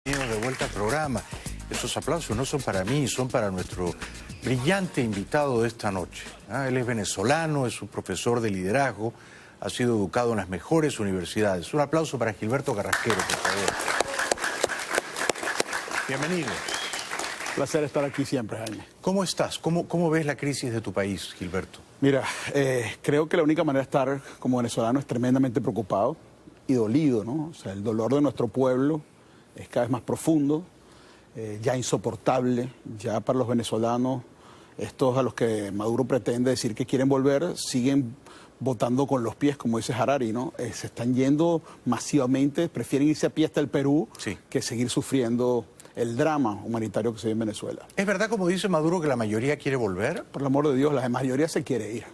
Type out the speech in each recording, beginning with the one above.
Bienvenidos de vuelta al programa. Estos aplausos no son para mí, son para nuestro brillante invitado de esta noche. Él es venezolano, es un profesor de liderazgo, ha sido educado en las mejores universidades. Un aplauso para Gilberto Carrasquero, por favor. Bienvenido. Placer estar aquí siempre, Jaime. ¿Cómo estás? ¿Cómo ves la crisis de tu país, Gilberto? Mira, creo que la única manera de estar como venezolano es tremendamente preocupado y dolido, ¿no? O sea, el dolor de nuestro pueblo es cada vez más profundo, ya insoportable, ya para los venezolanos, estos a los que Maduro pretende decir que quieren volver, siguen votando con los pies, como dice Harari, ¿no? Se están yendo masivamente, prefieren irse a pie hasta el Perú que seguir sufriendo el drama humanitario que se vive en Venezuela. ¿Es verdad, como dice Maduro, que la mayoría quiere volver? Por el amor de Dios, la mayoría se quiere ir.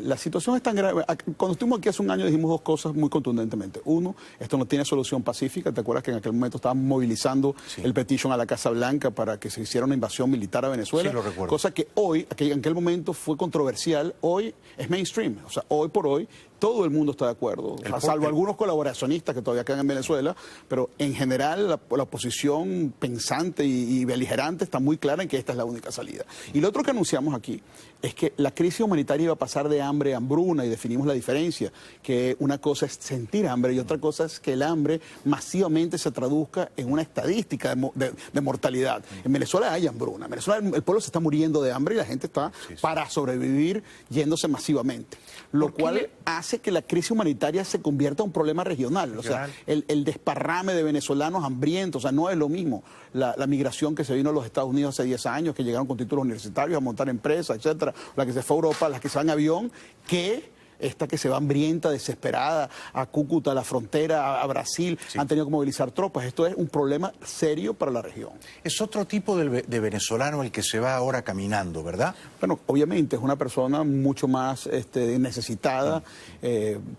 La situación es tan grave. Cuando estuvimos aquí hace un año dijimos dos cosas muy contundentemente. Uno, esto no tiene solución pacífica. ¿Te acuerdas que en aquel momento estábamos movilizando el petition a la Casa Blanca para que se hiciera una invasión militar a Venezuela? Sí, lo recuerdo. Cosa que hoy, en aquel momento fue controversial, hoy es mainstream. O sea, hoy por hoy todo el mundo está de acuerdo, salvo algunos colaboracionistas que todavía quedan en Venezuela, pero en general la oposición pensante y beligerante está muy clara en que esta es la única salida. Y lo otro que anunciamos aquí es que la crisis humanitaria iba a pasar de hambre a hambruna y definimos la diferencia, que una cosa es sentir hambre y otra cosa es que el hambre masivamente se traduzca en una estadística de mortalidad. En Venezuela hay hambruna, en Venezuela el pueblo se está muriendo de hambre y la gente está para sobrevivir yéndose masivamente, lo cual hace que la crisis humanitaria se convierta en un problema regional. O sea, el desparrame de venezolanos hambrientos, o sea, no es lo mismo la migración que se vino a los Estados Unidos hace 10 años, que llegaron con títulos universitarios a montar empresas, etcétera, la que se fue a Europa, las que se van en avión, que esta que se va hambrienta, desesperada, a Cúcuta, a la frontera, a Brasil, han tenido que movilizar tropas. Esto es un problema serio para la región. Es otro tipo de venezolano el que se va ahora caminando, ¿verdad? Bueno, obviamente es una persona mucho más necesitada,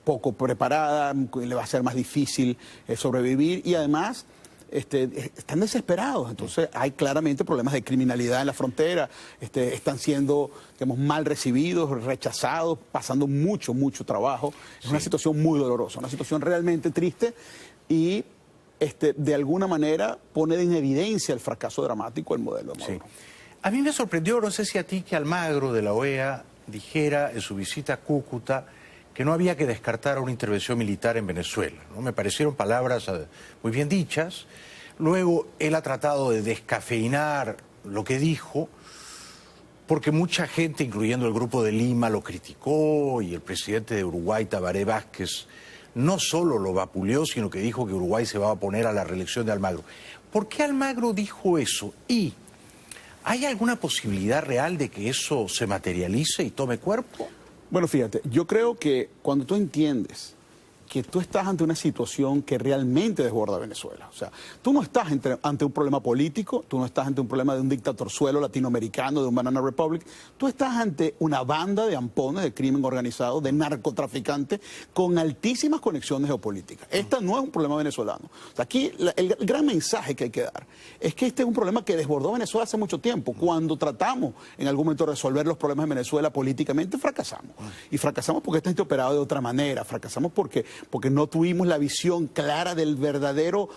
poco preparada, le va a ser más difícil sobrevivir y además están desesperados. Entonces hay claramente problemas de criminalidad en la frontera, están siendo, digamos, mal recibidos, rechazados, pasando mucho trabajo. Es una situación muy dolorosa, una situación realmente triste y de alguna manera pone en evidencia el fracaso dramático del modelo de Maduro. A mí me sorprendió, no sé si a ti, que Almagro de la OEA dijera en su visita a Cúcuta que no había que descartar una intervención militar en Venezuela, ¿no? Me parecieron palabras muy bien dichas. Luego él ha tratado de descafeinar lo que dijo, porque mucha gente, incluyendo el Grupo de Lima, lo criticó, y el presidente de Uruguay, Tabaré Vázquez, no solo lo vapuleó, sino que dijo que Uruguay se va a oponer a la reelección de Almagro. ¿Por qué Almagro dijo eso? ¿Y hay alguna posibilidad real de que eso se materialice y tome cuerpo? Bueno, fíjate, yo creo que cuando tú entiendes que tú estás ante una situación que realmente desborda Venezuela. O sea, tú no estás ante un problema político, tú no estás ante un problema de un dictatorzuelo latinoamericano, de un Banana Republic, tú estás ante una banda de ampones de crimen organizado, de narcotraficantes, con altísimas conexiones geopolíticas. Este no es un problema venezolano. O sea, aquí el gran mensaje que hay que dar es que este es un problema que desbordó Venezuela hace mucho tiempo. Cuando tratamos en algún momento de resolver los problemas de Venezuela políticamente, fracasamos. Y fracasamos porque esta gente operaba de otra manera, fracasamos porque no tuvimos la visión clara del verdadero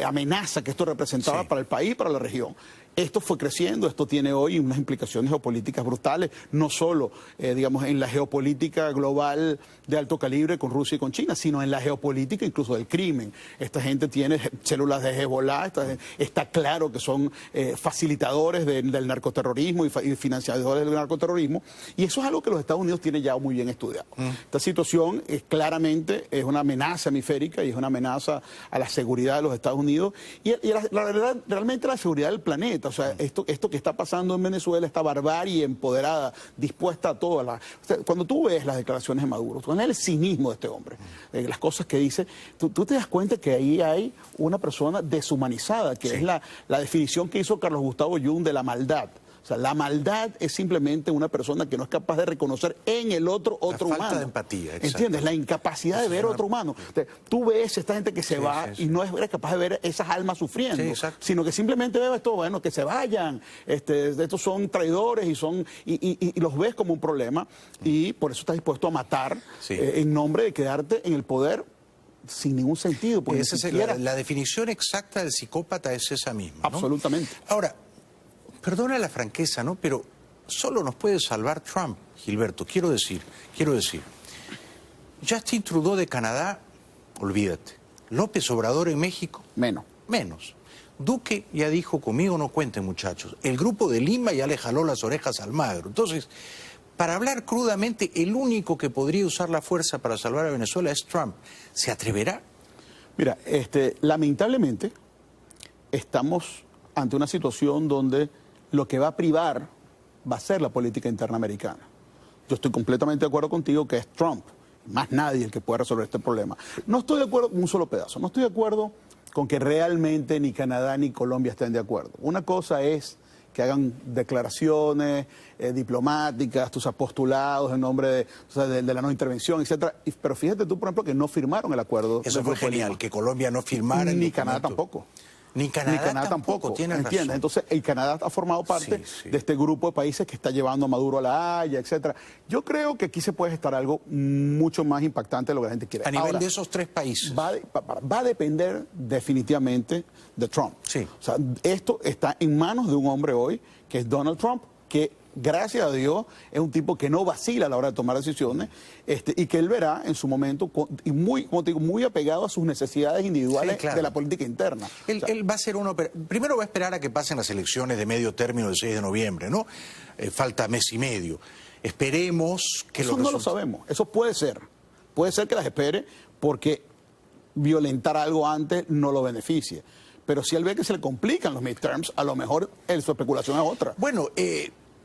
amenaza que esto representaba para el país y para la región. Esto fue creciendo, esto tiene hoy unas implicaciones geopolíticas brutales, no solo, digamos, en la geopolítica global de alto calibre con Rusia y con China, sino en la geopolítica incluso del crimen. Esta gente tiene células de Hezbollah, está claro que son facilitadores del narcoterrorismo y financiadores del narcoterrorismo, y eso es algo que los Estados Unidos tienen ya muy bien estudiado. Esta situación claramente es una amenaza hemisférica y es una amenaza a la seguridad de los Estados Unidos y realmente a la seguridad del planeta. O sea, esto que está pasando en Venezuela, esta barbarie empoderada, dispuesta a todo. O sea, cuando tú ves las declaraciones de Maduro, tú ves el cinismo de este hombre, las cosas que dice, tú te das cuenta que ahí hay una persona deshumanizada, que es la definición que hizo Carlos Gustavo Jung de la maldad. O sea, la maldad es simplemente una persona que no es capaz de reconocer en el otro humano. La falta de empatía, exacto. ¿Entiendes? La incapacidad de ver otro humano. Entonces, tú ves esta gente que se va y no es capaz de ver esas almas sufriendo, sino que simplemente ve esto, bueno, que se vayan, estos son traidores y los ves como un problema y por eso estás dispuesto a matar en nombre de quedarte en el poder sin ningún sentido. Porque Esa es la definición exacta del psicópata es esa misma, ¿no? Absolutamente. Ahora, perdona la franqueza, ¿no? Pero solo nos puede salvar Trump, Gilberto. Quiero decir, Justin Trudeau de Canadá, olvídate. López Obrador en México, menos. Duque ya dijo, conmigo no cuenten, muchachos. El grupo de Lima ya le jaló las orejas a Almagro. Entonces, para hablar crudamente, el único que podría usar la fuerza para salvar a Venezuela es Trump. ¿Se atreverá? Mira, lamentablemente estamos ante una situación donde lo que va a privar va a ser la política interna americana. Yo estoy completamente de acuerdo contigo que es Trump, más nadie el que pueda resolver este problema. No estoy de acuerdo con un solo pedazo, no estoy de acuerdo con que realmente ni Canadá ni Colombia estén de acuerdo. Una cosa es que hagan declaraciones diplomáticas, tus postulados en nombre de la no intervención, etcétera. Pero fíjate tú, por ejemplo, que no firmaron el acuerdo. Eso fue genial, que Colombia no firmara el Ni documento. Canadá tampoco. Ni Canadá tampoco, tienes razón. Entonces, el Canadá ha formado parte de este grupo de países que está llevando a Maduro a La Haya, etcétera. Yo creo que aquí se puede gestar algo mucho más impactante de lo que la gente quiere. A nivel de esos tres países. Va a depender definitivamente de Trump. Sí. O sea, esto está en manos de un hombre hoy, que es Donald Trump, que gracias a Dios es un tipo que no vacila a la hora de tomar decisiones, y que él verá en su momento, y muy, como te digo, muy apegado a sus necesidades individuales de la política interna. Él va a ser uno, primero va a esperar a que pasen las elecciones de medio término del 6 de noviembre, ¿no? Falta mes y medio. Esperemos que eso no lo sabemos, eso puede ser que las espere porque violentar algo antes no lo beneficie. Pero si él ve que se le complican los midterms, a lo mejor su especulación es otra. Bueno,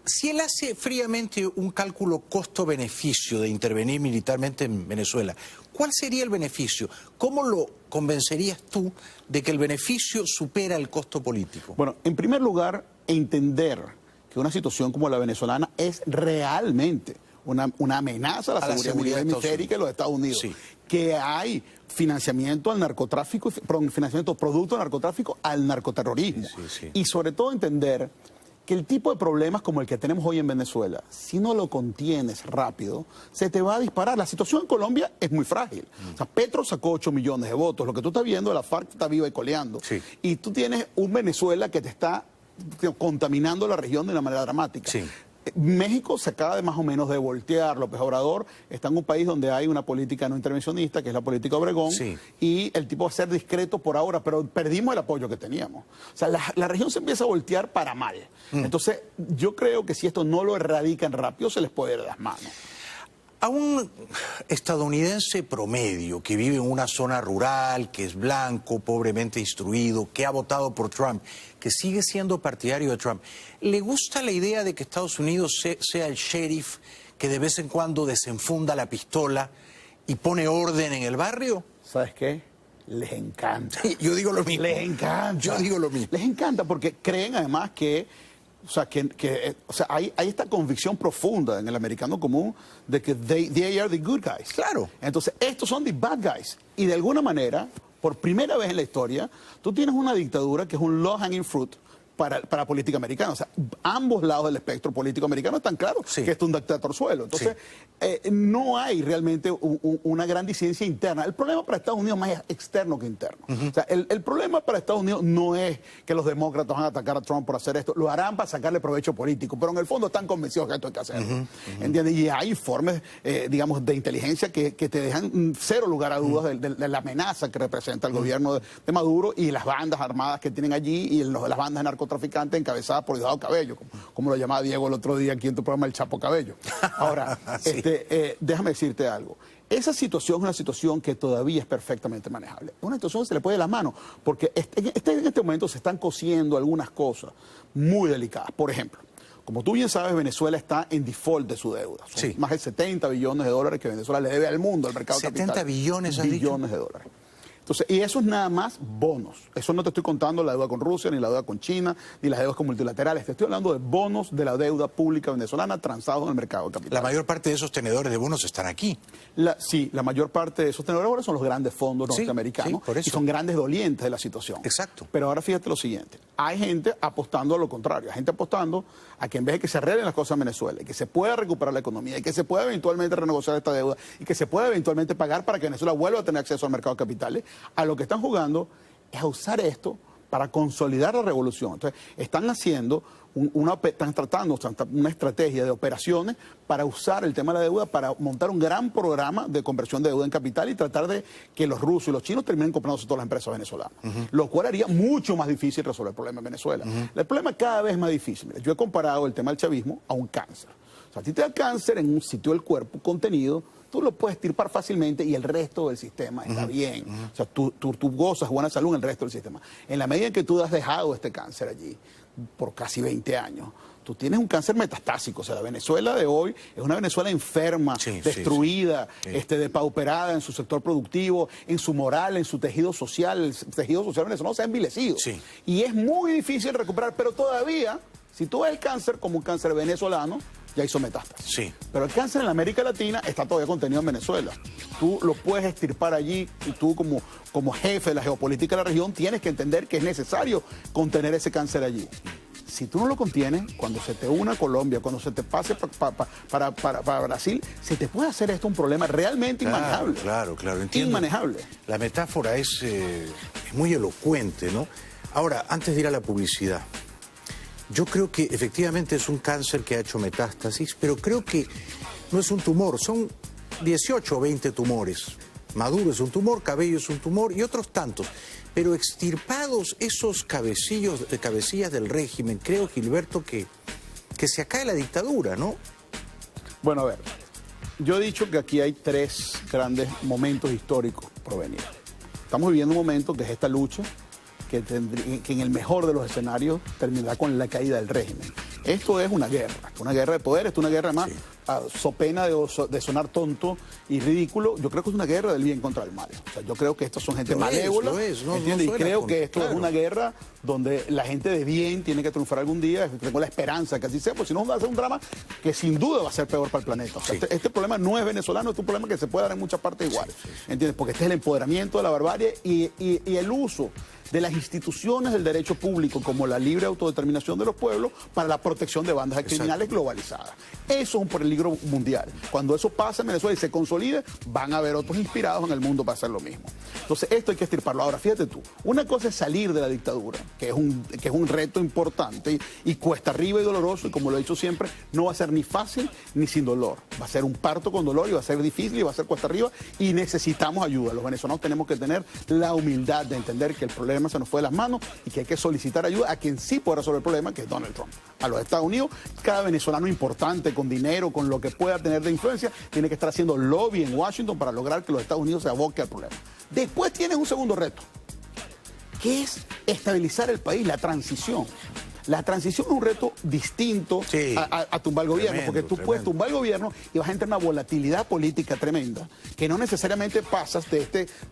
si él hace fríamente un cálculo costo-beneficio de intervenir militarmente en Venezuela, ¿cuál sería el beneficio? ¿Cómo lo convencerías tú de que el beneficio supera el costo político? Bueno, en primer lugar, entender que una situación como la venezolana es realmente una amenaza a la seguridad hemisférica de los Estados Unidos. Sí. Que hay financiamiento al narcotráfico, financiamiento producto del narcotráfico al narcoterrorismo. Sí. Y sobre todo entender que el tipo de problemas como el que tenemos hoy en Venezuela, si no lo contienes rápido, se te va a disparar. La situación en Colombia es muy frágil. O sea, Petro sacó 8 millones de votos. Lo que tú estás viendo, la FARC está viva y coleando. Sí. Y tú tienes un Venezuela que te está contaminando la región de una manera dramática. Sí. México se acaba de más o menos de voltear. López Obrador está en un país donde hay una política no intervencionista, que es la política Obregón, y el tipo va a ser discreto por ahora, pero perdimos el apoyo que teníamos. O sea, la región se empieza a voltear para mal. Entonces, yo creo que si esto no lo erradican rápido, se les puede ir de las manos. A un estadounidense promedio que vive en una zona rural, que es blanco, pobremente instruido, que ha votado por Trump, que sigue siendo partidario de Trump, ¿le gusta la idea de que Estados Unidos sea el sheriff que de vez en cuando desenfunda la pistola y pone orden en el barrio? ¿Sabes qué? Les encanta. Yo digo lo mismo. Les encanta. Yo digo lo mismo. Les encanta porque creen además que... O sea, hay esta convicción profunda en el americano común de que they are the good guys. Claro. Entonces, estos son the bad guys. Y de alguna manera, por primera vez en la historia, tú tienes una dictadura que es un low-hanging fruit para la política americana. O sea, ambos lados del espectro político americano están claros que esto es un dictador suelo. Entonces, no hay realmente una gran disidencia interna. El problema para Estados Unidos es más externo que interno. O sea, el problema para Estados Unidos no es que los demócratas van a atacar a Trump por hacer esto. Lo harán para sacarle provecho político, pero en el fondo están convencidos que esto hay que hacerlo. ¿Entiendes? Y hay informes, digamos, de inteligencia que te dejan cero lugar a dudas de la amenaza que representa el gobierno de Maduro y las bandas armadas que tienen allí y las bandas de narcotraficantes encabezadas por Diosdado Cabello, como lo llamaba Diego el otro día aquí en tu programa El Chapo Cabello. Ahora, déjame decirte algo. Esa situación es una situación que todavía es perfectamente manejable. Una situación que se le puede ir de las manos, porque en este momento se están cosiendo algunas cosas muy delicadas. Por ejemplo, como tú bien sabes, Venezuela está en default de su deuda. Son más de 70 billones de dólares que Venezuela le debe al mundo, al mercado capital. 70 billones, billones de dólares. Entonces, y eso es nada más bonos. Eso no te estoy contando la deuda con Rusia, ni la deuda con China, ni las deudas con multilaterales. Te estoy hablando de bonos de la deuda pública venezolana transados en el mercado de capitales. La mayor parte de esos tenedores de bonos están aquí. Sí, la mayor parte de esos tenedores ahora son los grandes fondos norteamericanos, sí, por eso. y son grandes dolientes de la situación. Exacto. Pero ahora fíjate lo siguiente, hay gente apostando a lo contrario, hay gente apostando a que en vez de que se arreglen las cosas en Venezuela, y que se pueda recuperar la economía, y que se pueda eventualmente renegociar esta deuda, y que se pueda eventualmente pagar para que Venezuela vuelva a tener acceso al mercado de capitales, a lo que están jugando es a usar esto para consolidar la revolución. Entonces, están haciendo están tratando una estrategia de operaciones para usar el tema de la deuda para montar un gran programa de conversión de deuda en capital y tratar de que los rusos y los chinos terminen comprándose todas las empresas venezolanas, lo cual haría mucho más difícil resolver el problema en Venezuela. El problema es cada vez más difícil. Mira, yo he comparado el tema del chavismo a un cáncer. O sea, a ti te da cáncer en un sitio del cuerpo contenido, tú lo puedes extirpar fácilmente y el resto del sistema está bien. O sea, tú gozas buena salud en el resto del sistema. En la medida en que tú has dejado este cáncer allí por casi 20 años, tú tienes un cáncer metastásico. O sea, la Venezuela de hoy es una Venezuela enferma, destruida, depauperada en su sector productivo, en su moral, en su tejido social. El tejido social venezolano se ha envilecido. Y es muy difícil recuperar, pero todavía, si tú ves el cáncer como un cáncer venezolano, ya hizo metástasis. Pero el cáncer en la América Latina está todavía contenido en Venezuela. Tú lo puedes extirpar allí y tú como jefe de la geopolítica de la región tienes que entender que es necesario contener ese cáncer allí. Si tú no lo contienes, cuando se te una Colombia, cuando se te pase para Brasil, se te puede hacer esto un problema realmente inmanejable. Claro, entiendo. Inmanejable. La metáfora es muy elocuente, ¿no? Ahora, antes de ir a la publicidad, yo creo que efectivamente es un cáncer que ha hecho metástasis, pero creo que no es un tumor, son 18 o 20 tumores. Maduro es un tumor, Cabello es un tumor y otros tantos. Pero extirpados esos cabecillas del régimen, creo, Gilberto, que se acabe la dictadura, ¿no? Bueno, a ver, yo he dicho que aquí hay 3 grandes momentos históricos por venir. Estamos viviendo un momento que es esta lucha, que en el mejor de los escenarios terminará con la caída del régimen. Esto es una guerra de poder, esto es una guerra más, so pena de sonar tonto y ridículo. Yo creo que es una guerra del bien contra el mal. O sea, yo creo que estos son gente malévola, ¿entiendes? Y creo que esto es una guerra donde la gente de bien tiene que triunfar algún día. Tengo la esperanza que así sea, porque si no va a ser un drama que sin duda va a ser peor para el planeta. O sea, este problema no es venezolano, es un problema que se puede dar en muchas partes iguales, ¿entiendes? Porque este es el empoderamiento de la barbarie y el uso de las instituciones del derecho público como la libre autodeterminación de los pueblos para la protección de bandas criminales globalizadas. Eso es un peligro mundial. Cuando eso pasa en Venezuela y se consolide, van a haber otros inspirados en el mundo para hacer lo mismo. Entonces esto hay que extirparlo. Ahora, fíjate tú, una cosa es salir de la dictadura, que es un reto importante y cuesta arriba y doloroso, y como lo he dicho siempre, no va a ser ni fácil ni sin dolor. Va a ser un parto con dolor y va a ser difícil y va a ser cuesta arriba y necesitamos ayuda. Los venezolanos tenemos que tener la humildad de entender que el problema se nos fue de las manos y que hay que solicitar ayuda a quien sí pueda resolver el problema, que es Donald Trump. A los Estados Unidos, cada venezolano importante, con dinero, con lo que pueda tener de influencia, tiene que estar haciendo lobby en Washington para lograr que los Estados Unidos se aboque al problema. Después tienes un segundo reto, que es estabilizar el país, la transición. La transición es un reto distinto a tumbar el gobierno, porque tú puedes tumbar el gobierno y vas a entrar en una volatilidad política tremenda, que no necesariamente pasas de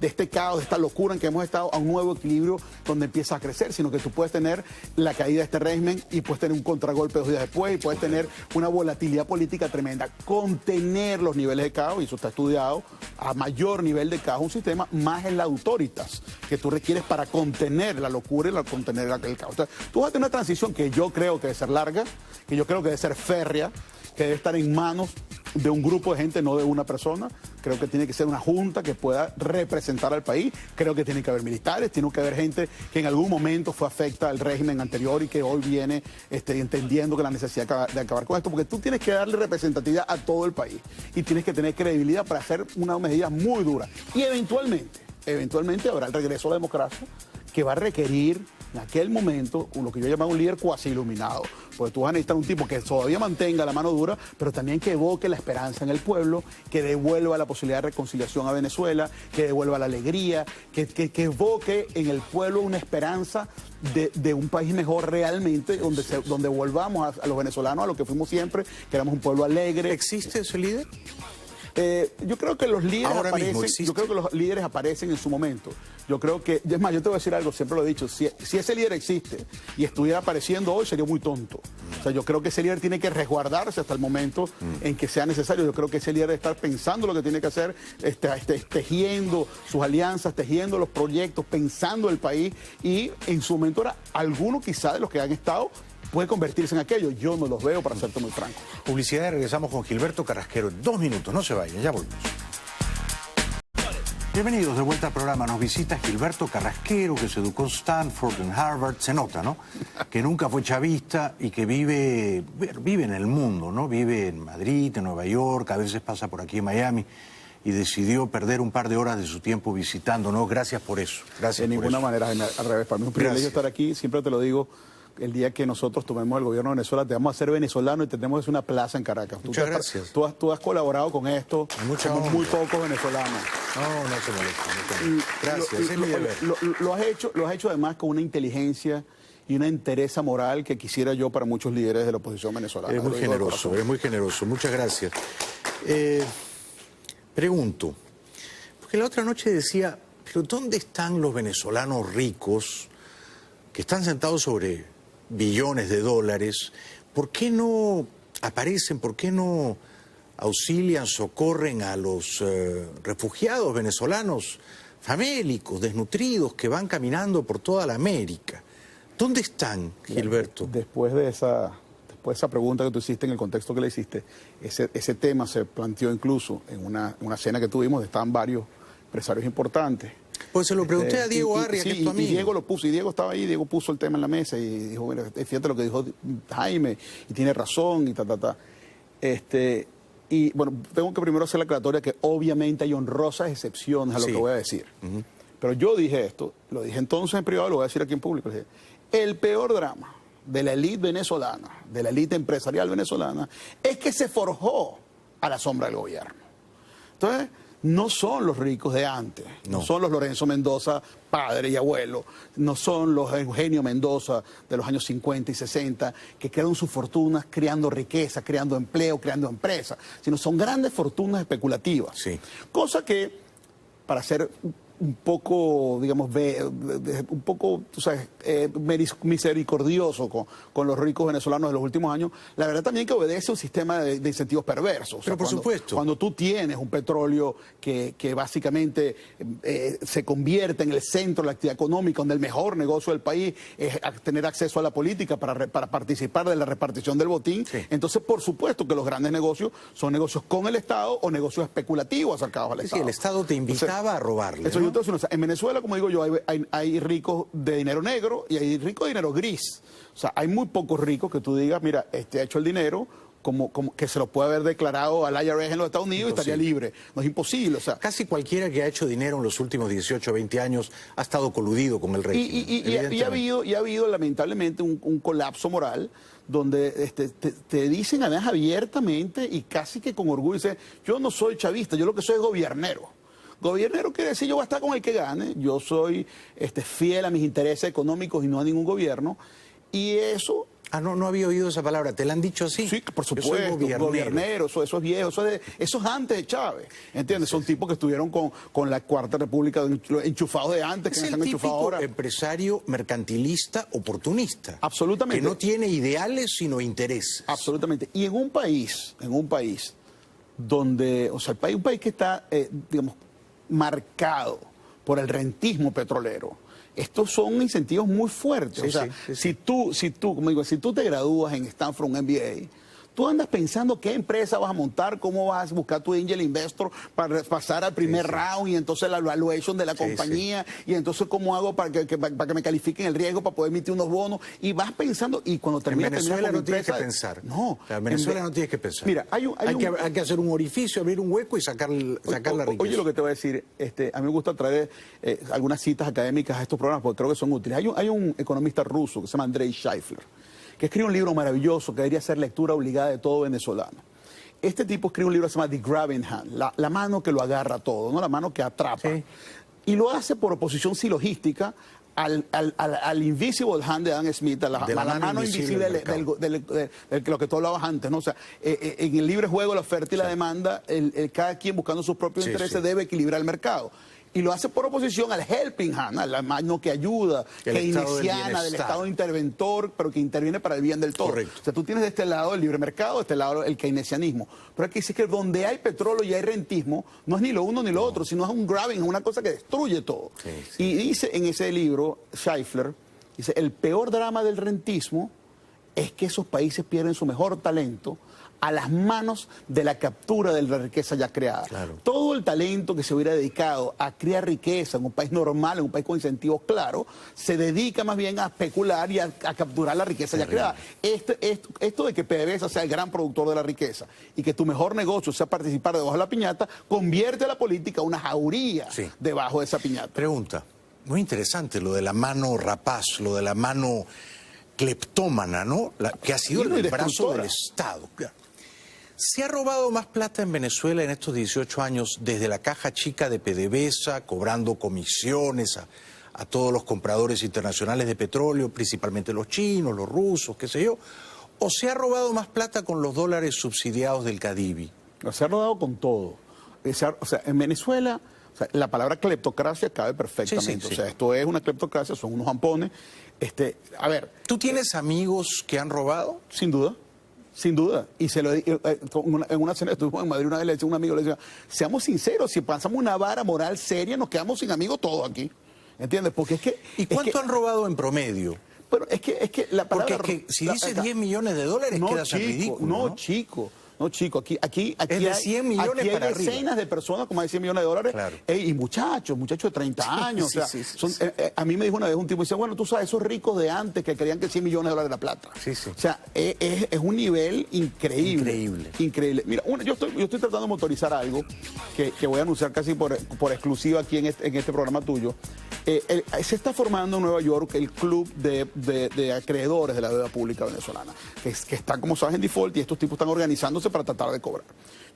este caos, de esta locura en que hemos estado, a un nuevo equilibrio donde empieza a crecer, sino que tú puedes tener la caída de este régimen y puedes tener un contragolpe 2 días después y puedes tener una volatilidad política tremenda. Contener los niveles de caos, y eso está estudiado, a mayor nivel de caos un sistema, más es la autoritas que tú requieres para contener la locura y contener el caos. Entonces, tú vas a tener una transición que yo creo que debe ser larga, que yo creo que debe ser férrea, que debe estar en manos de un grupo de gente, no de una persona. Creo que tiene que ser una junta que pueda representar al país. Creo que tiene que haber militares, tiene que haber gente que en algún momento fue afecta al régimen anterior y que hoy viene entendiendo que la necesidad de acabar con esto, porque tú tienes que darle representatividad a todo el país y tienes que tener credibilidad para hacer una medida muy dura. Y eventualmente habrá el regreso a la democracia, que va a requerir en aquel momento lo que yo llamaba un líder cuasi iluminado, porque tú vas a necesitar un tipo que todavía mantenga la mano dura, pero también que evoque la esperanza en el pueblo, que devuelva la posibilidad de reconciliación a Venezuela, que devuelva la alegría, que evoque en el pueblo una esperanza de un país mejor realmente, donde volvamos a los venezolanos a lo que fuimos siempre, que éramos un pueblo alegre. ¿Existe ese líder? Yo creo que los líderes Ahora mismo aparecen, existe. yo creo que los líderes aparecen en su momento. Yo creo que, es más, yo te voy a decir algo, siempre lo he dicho, si ese líder existe y estuviera apareciendo hoy, sería muy tonto. O sea, yo creo que ese líder tiene que resguardarse hasta el momento en que sea necesario. Yo creo que ese líder debe estar pensando lo que tiene que hacer, tejiendo sus alianzas, tejiendo los proyectos, pensando el país, y en su momento era alguno quizá de los que han estado puede convertirse en aquello. Yo no los veo, para serte muy franco. Publicidad y regresamos con Gilberto Carrasquero en 2 minutos. No se vayan, ya volvemos. Bienvenidos de vuelta al programa. Nos visita Gilberto Carrasquero, que se educó en Stanford, en Harvard. Se nota, ¿no? Que nunca fue chavista y que vive en el mundo, ¿no? Vive en Madrid, en Nueva York, a veces pasa por aquí en Miami, y decidió perder un par de horas de su tiempo visitándonos. Gracias por eso. Gracias. De ninguna manera, al revés. Para mí es un privilegio estar aquí. Siempre te lo digo. El día que nosotros tomemos el gobierno de Venezuela, te vamos a hacer venezolano y tendremos una plaza en Caracas. Muchas gracias. Tú has colaborado con esto. Somos muy pocos venezolanos. No se moleste. Gracias, es mi deber. Lo has hecho además con una inteligencia y una entereza moral que quisiera yo para muchos líderes de la oposición venezolana. Eres muy generoso, eres muy generoso. Muchas gracias. Pregunto, porque la otra noche decía, pero ¿dónde están los venezolanos ricos que están sentados sobre billones de dólares? ¿Por qué no aparecen, por qué no auxilian, socorren a los refugiados venezolanos famélicos, desnutridos, que van caminando por toda la América? ¿Dónde están, Gilberto? Después de esa pregunta que tú hiciste, en el contexto que le hiciste, ese tema se planteó incluso en una cena que tuvimos, estaban varios empresarios importantes. Pues se lo pregunté a Diego Arria, que es tu amigo. Y Diego lo puso, y Diego estaba ahí, Diego puso el tema en la mesa y dijo, bueno, fíjate lo que dijo Jaime, y tiene razón, y y bueno, tengo que primero hacer la aclaratoria que obviamente hay honrosas excepciones a lo que voy a decir. Pero yo dije esto, lo dije entonces en privado, lo voy a decir aquí en público. Dije, el peor drama de la élite venezolana, de la élite empresarial venezolana, es que se forjó a la sombra del gobierno. Entonces, no son los ricos de antes, no son los Lorenzo Mendoza, padre y abuelo, no son los Eugenio Mendoza de los años 50 y 60, que crearon sus fortunas creando riqueza, creando empleo, creando empresas, sino son grandes fortunas especulativas. Sí. Cosa que, para ser un poco, digamos, un poco, tú sabes, misericordioso con los ricos venezolanos de los últimos años, la verdad también que obedece a un sistema de incentivos perversos. Pero por supuesto. Cuando tú tienes un petróleo que básicamente se convierte en el centro de la actividad económica, donde el mejor negocio del país es tener acceso a la política para participar de la repartición del botín, entonces por supuesto que los grandes negocios son negocios con el Estado o negocios especulativos acercados al Estado. Sí, el Estado te invitaba a robarle, ¿no? En Venezuela, como digo yo, hay ricos de dinero negro y hay ricos de dinero gris. O sea, hay muy pocos ricos que tú digas, mira, ha hecho el dinero como que se lo puede haber declarado al IRS en los Estados Unidos y estaría libre. No es imposible. O sea, casi cualquiera que ha hecho dinero en los últimos 18 o 20 años ha estado coludido con el régimen. Y ha habido lamentablemente un colapso moral donde te dicen además abiertamente y casi que con orgullo, dicen, yo no soy chavista, yo lo que soy es gobiernero. Gobernero quiere decir yo voy a estar con el que gane, yo soy fiel a mis intereses económicos y no a ningún gobierno, y eso... No había oído esa palabra, ¿te la han dicho así? Sí, por supuesto, gobernero, eso es viejo, eso es antes de Chávez, ¿entiendes? Son tipos que estuvieron con la Cuarta República enchufados de antes, que están enchufados ahora. Empresario mercantilista, oportunista. Absolutamente. Que no tiene ideales, sino intereses. Absolutamente. Y en un país donde, o sea, un país que está, digamos, marcado por el rentismo petrolero. Estos son incentivos muy fuertes. O sea, si tú, como digo, si tú te gradúas en Stanford, un MBA, tú andas pensando qué empresa vas a montar, cómo vas a buscar tu angel investor para pasar al primer round y entonces la evaluation de la compañía y entonces cómo hago para que me califiquen el riesgo para poder emitir unos bonos y vas pensando y cuando terminas... En Venezuela no tienes que pensar. No. En Venezuela no tienes que pensar. Mira, hay que hacer un orificio, abrir un hueco y sacar la riqueza. Oye, lo que te voy a decir, a mí me gusta traer algunas citas académicas a estos programas porque creo que son útiles. Hay un economista ruso que se llama Andrei Shifler, que escribe un libro maravilloso que debería ser lectura obligada de todo venezolano. Este tipo escribe un libro que se llama The Grabbing Hand, la mano que lo agarra todo, ¿no? La mano que atrapa. Sí. Y lo hace por oposición silogística al invisible hand de Adam Smith, a la mano invisible de lo que tú hablabas antes, ¿no? O sea, en el libre juego, la oferta y la demanda, cada quien buscando sus propios intereses debe equilibrar el mercado. Y lo hace por oposición al helping hand, a la mano que ayuda, keynesiana, del Estado interventor, pero que interviene para el bien del todo. Correcto. O sea, tú tienes de este lado el libre mercado, de este lado el keynesianismo. Pero aquí dice que donde hay petróleo y hay rentismo, no es ni lo uno ni lo otro, sino es un grabbing, es una cosa que destruye todo. Y dice en ese libro, Scheifler, dice, el peor drama del rentismo es que esos países pierden su mejor talento a las manos de la captura de la riqueza ya creada. Claro. Todo el talento que se hubiera dedicado a crear riqueza en un país normal, en un país con incentivos claros, se dedica más bien a especular y a capturar la riqueza ya creada. Esto de que PDVSA sea el gran productor de la riqueza y que tu mejor negocio sea participar debajo de la piñata, convierte a la política en una jauría debajo de esa piñata. Pregunta, muy interesante lo de la mano rapaz, lo de la mano cleptómana, ¿no? Que ha sido el brazo del Estado. ¿Se ha robado más plata en Venezuela en estos 18 años desde la caja chica de PDVSA, cobrando comisiones a todos los compradores internacionales de petróleo, principalmente los chinos, los rusos, qué sé yo? ¿O se ha robado más plata con los dólares subsidiados del Cadivi? No, se ha robado con todo. O sea, en Venezuela, o sea, la palabra cleptocracia cabe perfectamente. O sea, esto es una cleptocracia, son unos ampones. A ver. ¿Tú tienes amigos que han robado? Sin duda. Sin duda, y se lo en una cena, estuvimos en Madrid una vez, le decía a un amigo, le decía, seamos sinceros, si pasamos una vara moral seria, nos quedamos sin amigos todos aquí, ¿entiendes? Porque es que... ¿Y cuánto han robado en promedio? Pero es que la palabra... Porque es que si dices 10 millones de dólares quedas en ridículo, ¿no? No, chico, aquí es de 100 millones aquí para hay decenas de personas con más de 100 millones de dólares. Claro. Y muchachos de 30 años. A mí me dijo una vez un tipo, dice, bueno, tú sabes, esos ricos de antes que querían que 100 millones de dólares era plata. O sea, es un nivel increíble. Increíble. Mira, yo estoy tratando de motorizar algo que voy a anunciar casi por exclusiva aquí en este programa tuyo. Se está formando en Nueva York el club de acreedores de la deuda pública venezolana, que está, como sabes, en default, y estos tipos están organizándose para tratar de cobrar.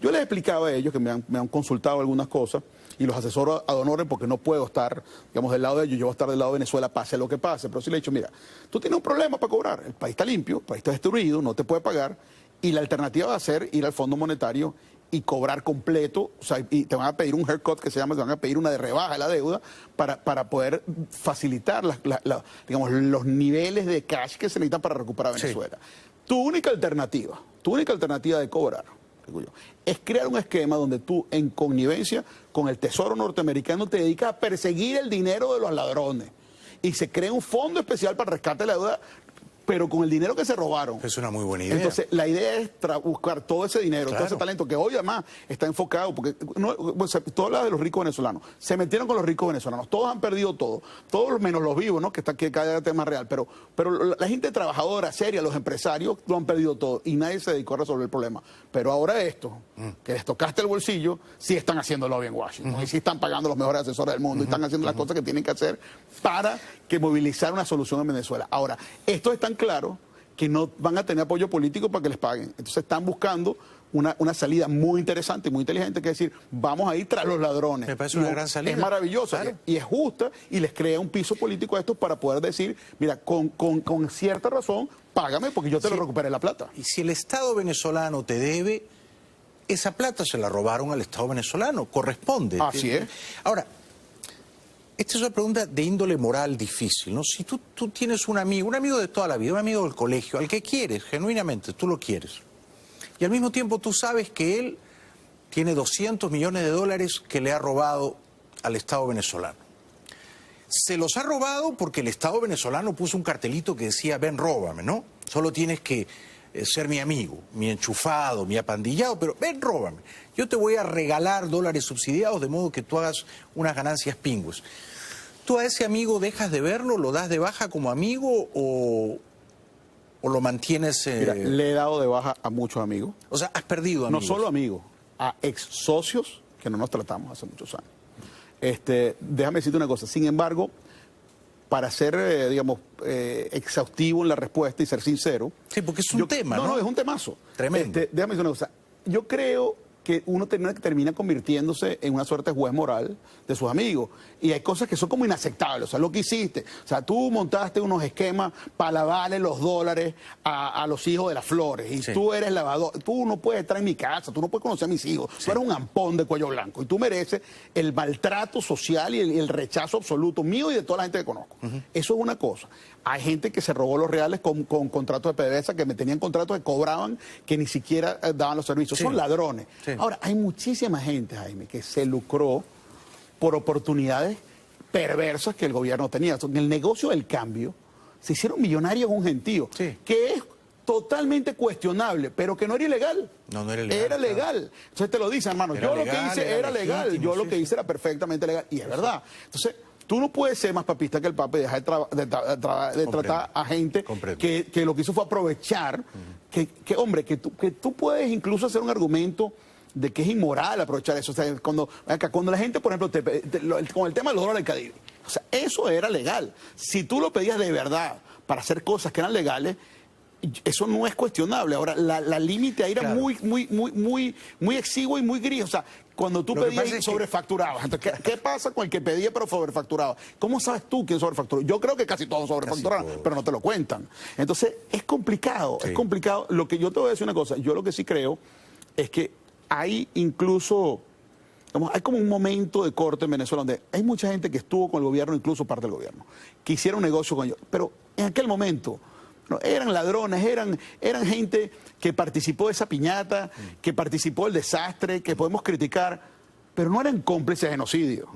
Yo les explicaba a ellos que me han consultado algunas cosas y los asesoro ad honorem porque no puedo estar, digamos, del lado de ellos, yo voy a estar del lado de Venezuela, pase lo que pase, pero sí le he dicho, mira, tú tienes un problema para cobrar, el país está limpio, el país está destruido, no te puede pagar, y la alternativa va a ser ir al Fondo Monetario y cobrar completo, o sea, y te van a pedir un haircut que se llama, te van a pedir una de rebaja de la deuda para poder facilitar digamos, los niveles de cash que se necesitan para recuperar Venezuela. Tu única alternativa de cobrar, digo yo, es crear un esquema donde tú, en connivencia con el Tesoro norteamericano, te dedicas a perseguir el dinero de los ladrones. Y se crea un fondo especial para el rescate de la deuda, pero con el dinero que se robaron. Es una muy buena idea. Entonces, la idea es buscar todo ese dinero, todo ese talento que hoy además está enfocado, porque tú hablas de los ricos venezolanos, se metieron con los ricos venezolanos, todos han perdido todo, todos menos los vivos, ¿no? Que cada tema real, pero la gente trabajadora, seria, los empresarios, lo han perdido todo y nadie se dedicó a resolver el problema. Pero ahora esto, que les tocaste el bolsillo, sí están haciendo lobby en Washington, y sí están pagando los mejores asesores del mundo, y están haciendo las cosas que tienen que hacer para movilizar una solución en Venezuela. Ahora, esto es tan claro que no van a tener apoyo político para que les paguen. Entonces están buscando una salida muy interesante y muy inteligente, que es decir, vamos a ir tras los ladrones. Me parece una gran salida. Es maravillosa y es justa, y les crea un piso político a estos para poder decir, mira, con cierta razón, págame porque yo te lo recuperé la plata. Y si el Estado venezolano te debe, esa plata se la robaron al Estado venezolano, corresponde. Así es. Ahora, esta es una pregunta de índole moral difícil, ¿no? Si tú tienes un amigo de toda la vida, un amigo del colegio, al que quieres, genuinamente, tú lo quieres, y al mismo tiempo tú sabes que él tiene 200 millones de dólares que le ha robado al Estado venezolano. Se los ha robado porque el Estado venezolano puso un cartelito que decía, ven, róbame, ¿no? Solo tienes que ser mi amigo, mi enchufado, mi apandillado, pero ven, róbame. Yo te voy a regalar dólares subsidiados de modo que tú hagas unas ganancias pingües. ¿Tú a ese amigo dejas de verlo, lo das de baja como amigo o lo mantienes...? Mira, le he dado de baja a muchos amigos. O sea, has perdido amigos. No solo amigos, a ex socios que no nos tratamos hace muchos años. Déjame decirte una cosa, sin embargo, para ser, digamos, exhaustivo en la respuesta y ser sincero... Sí, porque es un tema, ¿no? No, es un temazo. Tremendo. Déjame decir una cosa. Yo creo que uno termina convirtiéndose en una suerte de juez moral de sus amigos. Y hay cosas que son como inaceptables. O sea, lo que hiciste. O sea, tú montaste unos esquemas para lavarle los dólares a los hijos de las flores. Y tú eres lavador. Tú no puedes estar en mi casa. Tú no puedes conocer a mis hijos. Tú eres un ampón de cuello blanco. Y tú mereces el maltrato social y el rechazo absoluto mío y de toda la gente que conozco. Eso es una cosa. Hay gente que se robó los reales con contratos de PDVSA, que me tenían contratos que cobraban, que ni siquiera daban los servicios. Son ladrones. Ahora, hay muchísima gente, Jaime, que se lucró por oportunidades perversas que el gobierno tenía. En el negocio del cambio se hicieron millonarios un gentío, que es totalmente cuestionable, pero que no era ilegal. No era ilegal. Era legal. Entonces te lo dicen, hermano, yo lo que hice era legal, yo lo que hice era perfectamente legal. Y es verdad. Entonces, tú no puedes ser más papista que el Papa y dejar de tratar a gente que lo que hizo fue aprovechar, hombre, que tú puedes incluso hacer un argumento de que es inmoral aprovechar eso. O sea, cuando la gente, por ejemplo, con el tema de los dólares del Caribe, o sea, eso era legal. Si tú lo pedías de verdad para hacer cosas que eran legales, eso no es cuestionable. Ahora, la límite ahí era muy exiguo y muy gris. O sea, cuando tú pedías y sobrefacturabas. Entonces, ¿qué pasa con el que pedía pero sobrefacturaba? ¿Cómo sabes tú quién sobrefacturó? Yo creo que casi todos sobrefacturaron, pero no te lo cuentan. Entonces, es complicado, es complicado. Lo que yo te voy a decir una cosa, yo lo que sí creo es que hay incluso, hay como un momento de corte en Venezuela donde hay mucha gente que estuvo con el gobierno, incluso parte del gobierno, que hicieron negocio con ellos. Pero en aquel momento no, eran ladrones, eran gente que participó de esa piñata, que participó del desastre, que podemos criticar, pero no eran cómplices de genocidio.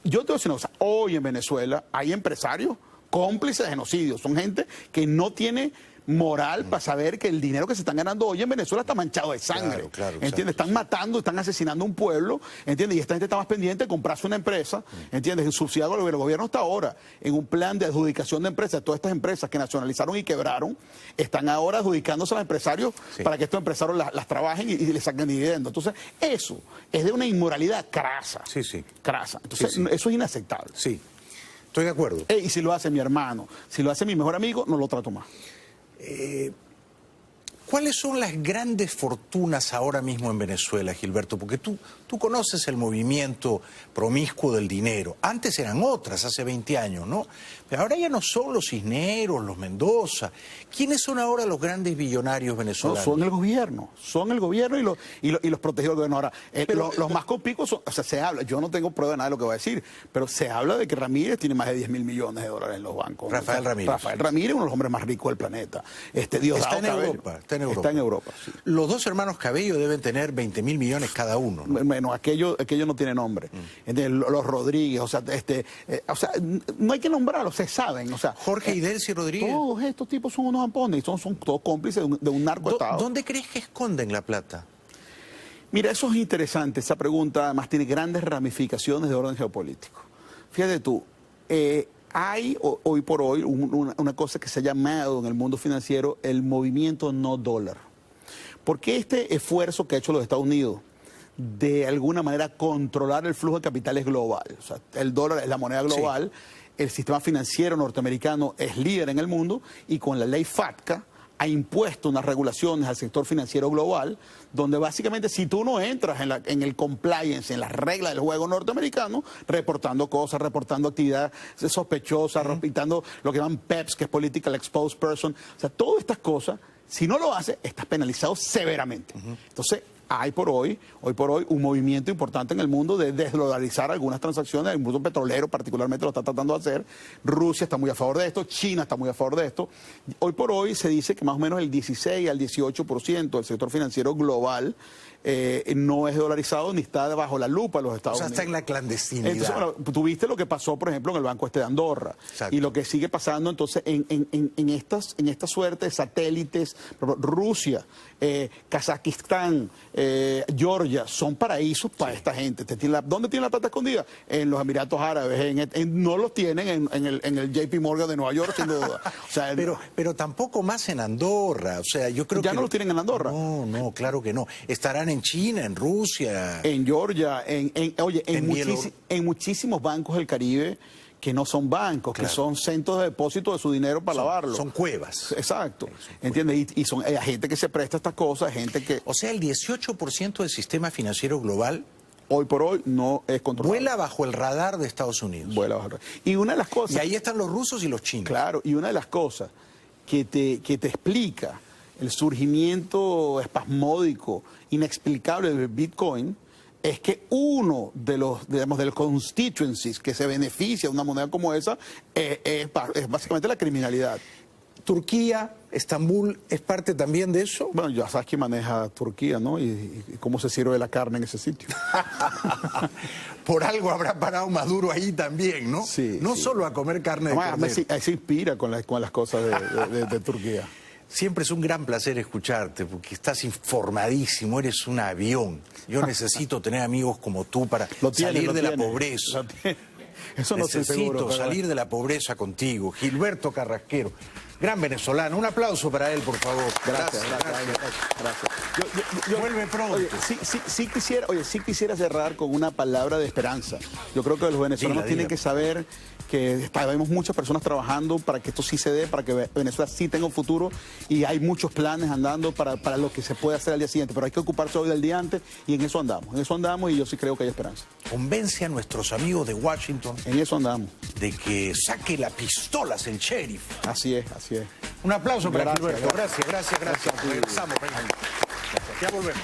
Yo te voy a decir una cosa, hoy en Venezuela hay empresarios cómplices de genocidio, son gente que no tiene moral para saber que el dinero que se están ganando hoy en Venezuela está manchado de sangre. ¿Entiendes? Están matando, están asesinando a un pueblo, ¿entiendes? Y esta gente está más pendiente de comprarse una empresa, ¿entiendes? Subsidiado al gobierno. El gobierno está ahora en un plan de adjudicación de empresas. Todas estas empresas que nacionalizaron y quebraron, están ahora adjudicándose a los empresarios para que estos empresarios las trabajen y les saquen dividendos. Entonces, eso es de una inmoralidad crasa. Crasa. Entonces, eso es inaceptable. Estoy de acuerdo. Y si lo hace mi hermano, si lo hace mi mejor amigo, no lo trato más. ¿Cuáles son las grandes fortunas ahora mismo en Venezuela, Gilberto? Porque tú conoces el movimiento promiscuo del dinero. Antes eran otras, hace 20 años, ¿no? Pero ahora ya no son los Cisneros, los Mendoza. ¿Quiénes son ahora los grandes billonarios venezolanos? No, son el gobierno y los protegidos del gobierno. Ahora, los más compicos son, o sea, se habla, yo no tengo prueba de nada de lo que voy a decir, pero se habla de que Ramírez tiene más de 10.000 millones de dólares en los bancos. Rafael Ramírez, uno de los hombres más ricos del planeta. Diosdado Cabello. Está en Europa. Sí. Los dos hermanos Cabello deben tener 20.000 millones cada uno, ¿no? Bueno, aquello no tiene nombre. Los Rodríguez, o sea, no hay que nombrarlos, se saben. O sea, Jorge Idelsi Rodríguez. Todos estos tipos son unos ampones y son todos cómplices de un narcoestado. ¿Dónde crees que esconden la plata? Mira, eso es interesante. Esa pregunta además tiene grandes ramificaciones de orden geopolítico. Fíjate tú, hay hoy por hoy una cosa que se ha llamado en el mundo financiero el movimiento no dólar. Porque este esfuerzo que ha hecho los Estados Unidos de alguna manera controlar el flujo de capitales global, o sea, el dólar es la moneda global, el sistema financiero norteamericano es líder en el mundo y con la ley FATCA ha impuesto unas regulaciones al sector financiero global, donde básicamente si tú no entras en el compliance, en las reglas del juego norteamericano, reportando cosas, reportando actividad sospechosa, reportando lo que llaman PEPs, que es Political Exposed Person, o sea, todas estas cosas, si no lo haces, estás penalizado severamente. Entonces, hay hoy por hoy, un movimiento importante en el mundo de desdolarizar algunas transacciones, el mundo petrolero particularmente lo está tratando de hacer, Rusia está muy a favor de esto, China está muy a favor de esto. Hoy por hoy se dice que más o menos el 16 al 18% del sector financiero global no es dolarizado ni está bajo la lupa de los Estados Unidos. Está en la clandestinidad. Entonces, bueno, tuviste lo que pasó, por ejemplo, en el Banco de Andorra. Y lo que sigue pasando entonces en esta suerte de satélites, Rusia, Kazajistán, Georgia, son paraísos para esta gente. ¿Dónde tiene la plata escondida? En los Emiratos Árabes. No los tienen en el JP Morgan de Nueva York, sin duda. O sea, pero tampoco más en Andorra. O sea, yo creo ¿Ya que no los tienen en Andorra? No, claro que no. Estarán en China, en Rusia. En Georgia, en muchísimos bancos del Caribe que no son bancos, Claro. que son centros de depósito de su dinero para lavarlo. Son cuevas. Exacto. ¿Entiendes? Y son gente que se presta a estas cosas, gente que O sea, el 18% del sistema financiero global hoy por hoy no es controlable. vuela bajo el radar de Estados Unidos. Vuela bajo. Y una de las cosas... Y ahí están los rusos y los chinos. Claro, y una de las cosas que te explica el surgimiento espasmódico, inexplicable del Bitcoin, es que uno de los, digamos, de los constituencies que se beneficia de una moneda como esa es básicamente la criminalidad. Turquía, Estambul, ¿es parte también de eso? Bueno, ya sabes quién maneja Turquía, ¿no? Y cómo se sirve la carne en ese sitio. Por algo habrá parado Maduro ahí también, ¿no? Sí, no sí. solo a comer carne de Además, cordero. ahí se inspira con las cosas de Turquía. Siempre es un gran placer escucharte porque estás informadísimo, eres un avión. Yo necesito tener amigos como tú para salir de la pobreza. Eso no estoy seguro. Necesito salir de la pobreza contigo. Gilberto Carrasquero, gran venezolano. Un aplauso para él, por favor. Gracias. Vuelve pronto. Oye, sí quisiera cerrar con una palabra de esperanza. Yo creo que los venezolanos tienen que saber que vemos muchas personas trabajando para que esto sí se dé, para que Venezuela sí tenga un futuro, y hay muchos planes andando para lo que se puede hacer al día siguiente, pero hay que ocuparse hoy del día antes, y en eso andamos y yo sí creo que hay esperanza. Convence a nuestros amigos de Washington En eso andamos. de que saque las pistolas el sheriff. Así es. Un aplauso para Gracias, Gilberto. gracias. Gracias. Regresamos. Venga. Ya volvemos.